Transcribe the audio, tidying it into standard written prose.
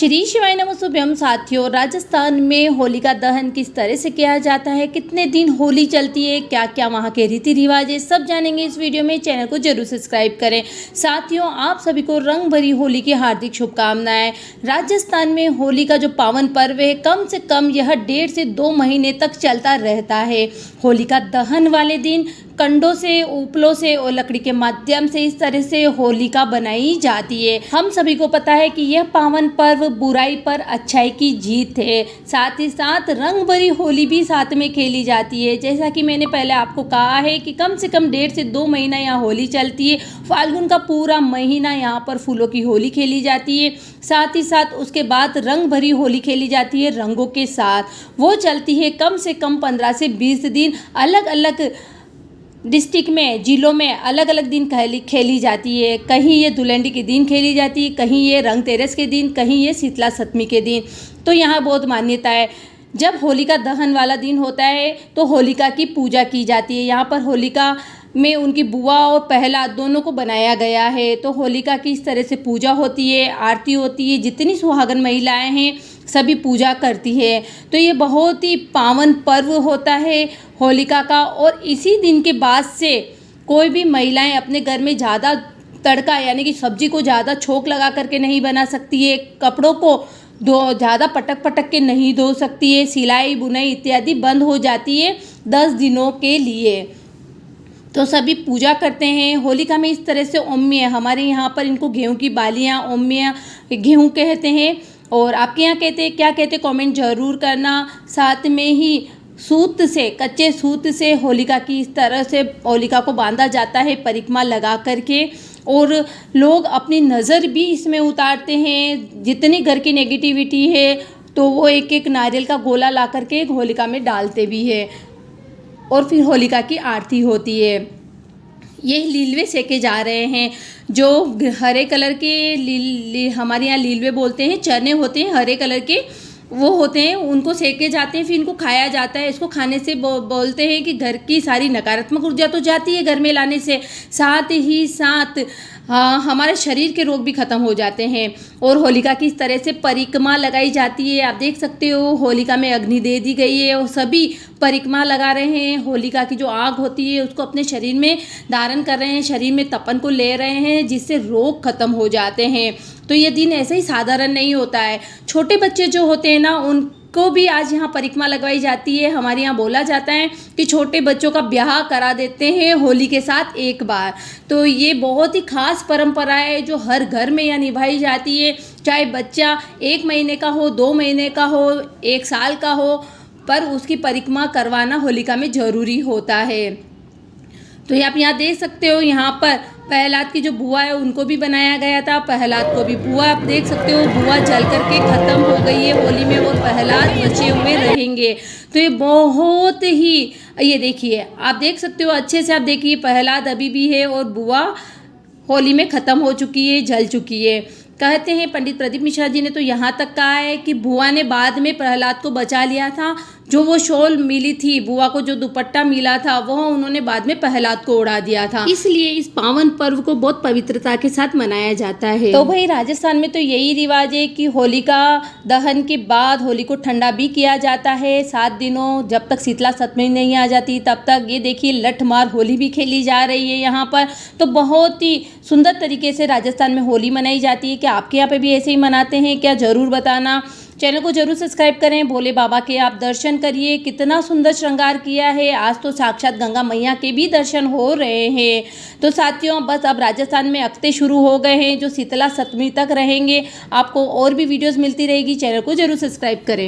श्री शिवाय नमः साथियों, राजस्थान में होलिका दहन किस तरह से किया जाता है, कितने दिन होली चलती है, क्या क्या वहाँ के रीति रिवाज है, सब जानेंगे इस वीडियो में। चैनल को जरूर सब्सक्राइब करें। साथियों, आप सभी को रंग भरी होली की हार्दिक शुभकामनाएं। राजस्थान में होली का जो पावन पर्व है, कम से कम यह 1.5 से 2 महीने तक चलता रहता है। होलिका दहन वाले दिन कंडों से, उपलों से और लकड़ी के माध्यम से इस तरह से होलिका बनाई जाती है। हम सभी को पता है कि यह पावन पर्व बुराई पर अच्छाई की जीत है। साथ ही साथ रंग भरी होली भी साथ में खेली जाती है। जैसा कि मैंने पहले आपको कहा है कि कम से कम 1.5 से 2 महीना यहाँ होली चलती है। फाल्गुन का पूरा महीना यहाँ पर फूलों की होली खेली जाती है। साथ ही साथ उसके बाद रंग भरी होली खेली जाती है रंगों के साथ। वो चलती है कम से कम 15 से 20 दिन। अलग अलग डिस्ट्रिक्ट में, जिलों में अलग अलग दिन खेली जाती है। कहीं ये धुलंडी के दिन खेली जाती है, कहीं ये रंग तेरस के दिन, कहीं ये शीतला सप्तमी के दिन। तो यहाँ बहुत मान्यता है। जब होलिका दहन वाला दिन होता है तो होलिका की पूजा की जाती है। यहाँ पर होलिका में उनकी बुआ और प्रहलाद दोनों को बनाया गया है। तो होलिका की इस तरह से पूजा होती है, आरती होती है। जितनी सुहागन महिलाएं हैं सभी पूजा करती है। तो ये बहुत ही पावन पर्व होता है होलिका का। और इसी दिन के बाद से कोई भी महिलाएं अपने घर में ज़्यादा तड़का यानी कि सब्जी को ज़्यादा छोंक लगा करके नहीं बना सकती है। कपड़ों को ज़्यादा पटक के नहीं धो सकती है। सिलाई बुनाई इत्यादि बंद हो जाती है 10 दिनों के लिए। तो सभी पूजा करते हैं। होलिका में इस तरह से ओम्य, हमारे यहाँ पर इनको गेहूं की बालियाँ, ओम्य गेहूं कहते हैं। और आपके यहाँ कहते हैं, क्या कहते हैं, कमेंट जरूर करना। साथ में ही सूत से, कच्चे सूत से होलिका की इस तरह से होलिका को बांधा जाता है परिक्रमा लगा करके। और लोग अपनी नज़र भी इसमें उतारते हैं। जितनी घर की नेगेटिविटी है तो वो एक एक नारियल का गोला ला करके होलिका में डालते भी है। और फिर होलिका की आरती होती है। ये लीलवे सेके जा रहे हैं। जो हरे कलर के हमारे यहाँ लीलवे बोलते हैं, चने होते हैं हरे कलर के, वो होते हैं, उनको सेके जाते हैं, फिर इनको खाया जाता है। इसको खाने से बोलते हैं कि घर की सारी नकारात्मक ऊर्जा तो जाती है घर में लाने से, साथ ही साथ हमारे शरीर के रोग भी खत्म हो जाते हैं। और होलिका की इस तरह से परिक्रमा लगाई जाती है। आप देख सकते हो होलिका में अग्नि दे दी गई है और सभी परिक्रमा लगा रहे हैं। होलिका की जो आग होती है उसको अपने शरीर में धारण कर रहे हैं, शरीर में तपन को ले रहे हैं, जिससे रोग खत्म हो जाते हैं। तो ये दिन ऐसे ही साधारण नहीं होता है। छोटे बच्चे जो होते हैं ना, उनको भी आज यहाँ परिक्रमा लगवाई जाती है। हमारे यहाँ बोला जाता है कि छोटे बच्चों का ब्याह करा देते हैं होली के साथ एक बार। तो ये बहुत ही खास परंपरा है जो हर घर में यहाँ निभाई जाती है। चाहे बच्चा 1 महीने का हो, 2 महीने का हो, 1 साल का हो, पर उसकी परिक्रमा करवाना होलिका में ज़रूरी होता है। तो ये आप यहाँ देख सकते हो, यहाँ पर प्रहलाद की जो बुआ है उनको भी बनाया गया था। प्रहलाद को भी बुआ, आप देख सकते हो, बुआ जल करके ख़त्म हो गई है होली में और प्रहलाद बचे हुए रहेंगे। तो ये बहुत ही, ये देखिए, आप देख सकते हो, अच्छे से आप देखिए, प्रहलाद अभी भी है और बुआ होली में ख़त्म हो चुकी है, जल चुकी है। कहते हैं पंडित प्रदीप मिश्रा जी ने तो यहाँ तक कहा है कि बुआ ने बाद में प्रहलाद को बचा लिया था। जो वो शॉल मिली थी, बुआ को जो दुपट्टा मिला था, वह उन्होंने बाद में प्रहलाद को उड़ा दिया था। इसलिए इस पावन पर्व को बहुत पवित्रता के साथ मनाया जाता है। तो भाई, राजस्थान में तो यही रिवाज है कि होलिका दहन के बाद होली को ठंडा भी किया जाता है 7 दिनों, जब तक शीतला सप्तमी नहीं आ जाती तब तक। ये देखिए, लठमार होली भी खेली जा रही है यहाँ पर। तो बहुत ही सुंदर तरीके से राजस्थान में होली मनाई जाती है। क्या आपके यहाँ पे भी ऐसे ही मनाते हैं क्या, ज़रूर बताना। चैनल को जरूर सब्सक्राइब करें। भोले बाबा के आप दर्शन करिए, कितना सुंदर श्रृंगार किया है। आज तो साक्षात गंगा मैया के भी दर्शन हो रहे हैं। तो साथियों, बस अब राजस्थान में अख्ते शुरू हो गए हैं जो शीतला सप्तमी तक रहेंगे। आपको और भी वीडियोस मिलती रहेगी। चैनल को जरूर सब्सक्राइब करें।